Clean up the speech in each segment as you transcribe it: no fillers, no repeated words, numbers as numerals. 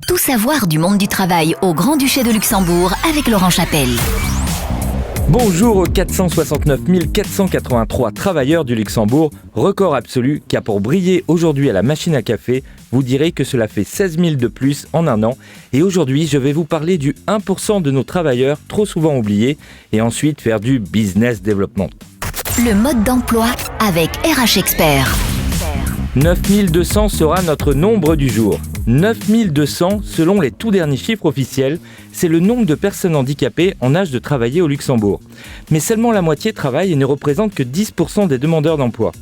Tout savoir du monde du travail au Grand-Duché de Luxembourg avec Laurent Chapelle. Bonjour aux 469 483 travailleurs du Luxembourg, record absolu qui a pour briller aujourd'hui à la machine à café. Vous direz que cela fait 16 000 de plus en un an. Et aujourd'hui, je vais vous parler du 1% de nos travailleurs trop souvent oubliés et ensuite faire du business development. Le mode d'emploi avec RH Expert. 9200 sera notre nombre du jour. 9200 selon les tout derniers chiffres officiels, c'est le nombre de personnes handicapées en âge de travailler au Luxembourg. Mais seulement la moitié travaille et ne représente que 10% des demandeurs d'emploi.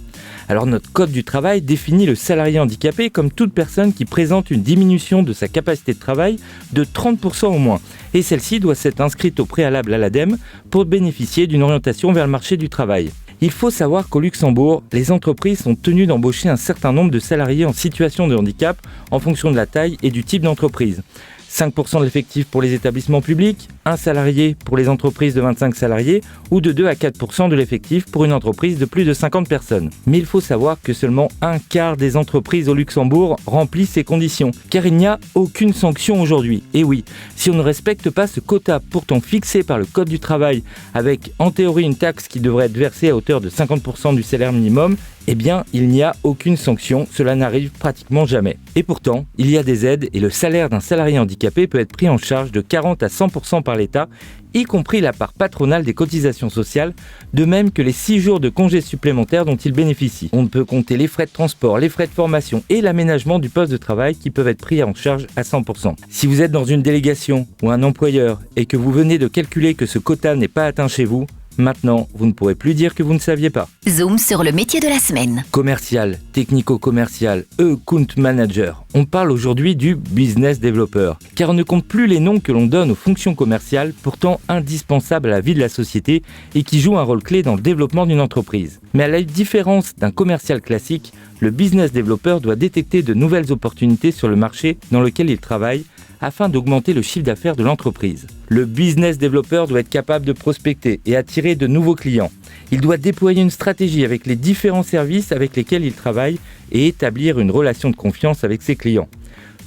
Alors notre code du travail définit le salarié handicapé comme toute personne qui présente une diminution de sa capacité de travail de 30% au moins. Et celle-ci doit s'être inscrite au préalable à l'ADEME pour bénéficier d'une orientation vers le marché du travail. Il faut savoir qu'au Luxembourg, les entreprises sont tenues d'embaucher un certain nombre de salariés en situation de handicap en fonction de la taille et du type d'entreprise. 5% de l'effectif pour les établissements publics, 1 salarié pour les entreprises de 25 salariés ou de 2 à 4% de l'effectif pour une entreprise de plus de 50 personnes. Mais il faut savoir que seulement un quart des entreprises au Luxembourg remplissent ces conditions, car il n'y a aucune sanction aujourd'hui. Et oui, si on ne respecte pas ce quota pourtant fixé par le Code du travail, avec en théorie une taxe qui devrait être versée à hauteur de 50% du salaire minimum, eh bien, il n'y a aucune sanction, cela n'arrive pratiquement jamais. Et pourtant, il y a des aides et le salaire d'un salarié handicapé peut être pris en charge de 40 à 100% par l'État, y compris la part patronale des cotisations sociales, de même que les 6 jours de congés supplémentaires dont il bénéficie. On ne peut compter les frais de transport, les frais de formation et l'aménagement du poste de travail qui peuvent être pris en charge à 100%. Si vous êtes dans une délégation ou un employeur et que vous venez de calculer que ce quota n'est pas atteint chez vous, maintenant, vous ne pourrez plus dire que vous ne saviez pas. Zoom sur le métier de la semaine. Commercial, technico-commercial, account manager. On parle aujourd'hui du business developer, car on ne compte plus les noms que l'on donne aux fonctions commerciales, pourtant indispensables à la vie de la société et qui jouent un rôle clé dans le développement d'une entreprise. Mais à la différence d'un commercial classique, le business developer doit détecter de nouvelles opportunités sur le marché dans lequel il travaille, afin d'augmenter le chiffre d'affaires de l'entreprise. Le business developer doit être capable de prospecter et attirer de nouveaux clients. Il doit déployer une stratégie avec les différents services avec lesquels il travaille et établir une relation de confiance avec ses clients.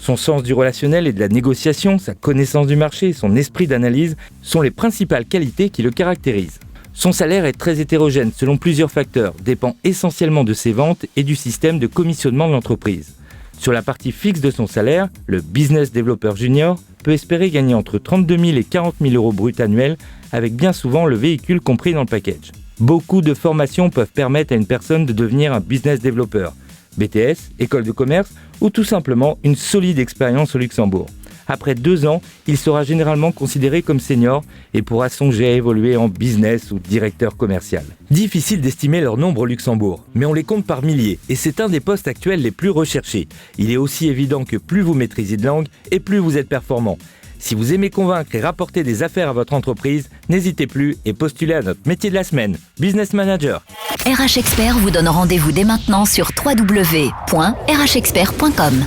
Son sens du relationnel et de la négociation, sa connaissance du marché et son esprit d'analyse sont les principales qualités qui le caractérisent. Son salaire est très hétérogène selon plusieurs facteurs, dépend essentiellement de ses ventes et du système de commissionnement de l'entreprise. Sur la partie fixe de son salaire, le Business Developer Junior peut espérer gagner entre 32 000 et 40 000 euros bruts annuels, avec bien souvent le véhicule compris dans le package. Beaucoup de formations peuvent permettre à une personne de devenir un Business Developer, BTS, école de commerce ou tout simplement une solide expérience au Luxembourg. Après 2 ans, il sera généralement considéré comme senior et pourra songer à évoluer en business ou directeur commercial. Difficile d'estimer leur nombre au Luxembourg, mais on les compte par milliers et c'est un des postes actuels les plus recherchés. Il est aussi évident que plus vous maîtrisez de langue et plus vous êtes performant. Si vous aimez convaincre et rapporter des affaires à votre entreprise, n'hésitez plus et postulez à notre métier de la semaine, Business Manager. RH Expert vous donne rendez-vous dès maintenant sur www.rhexpert.com.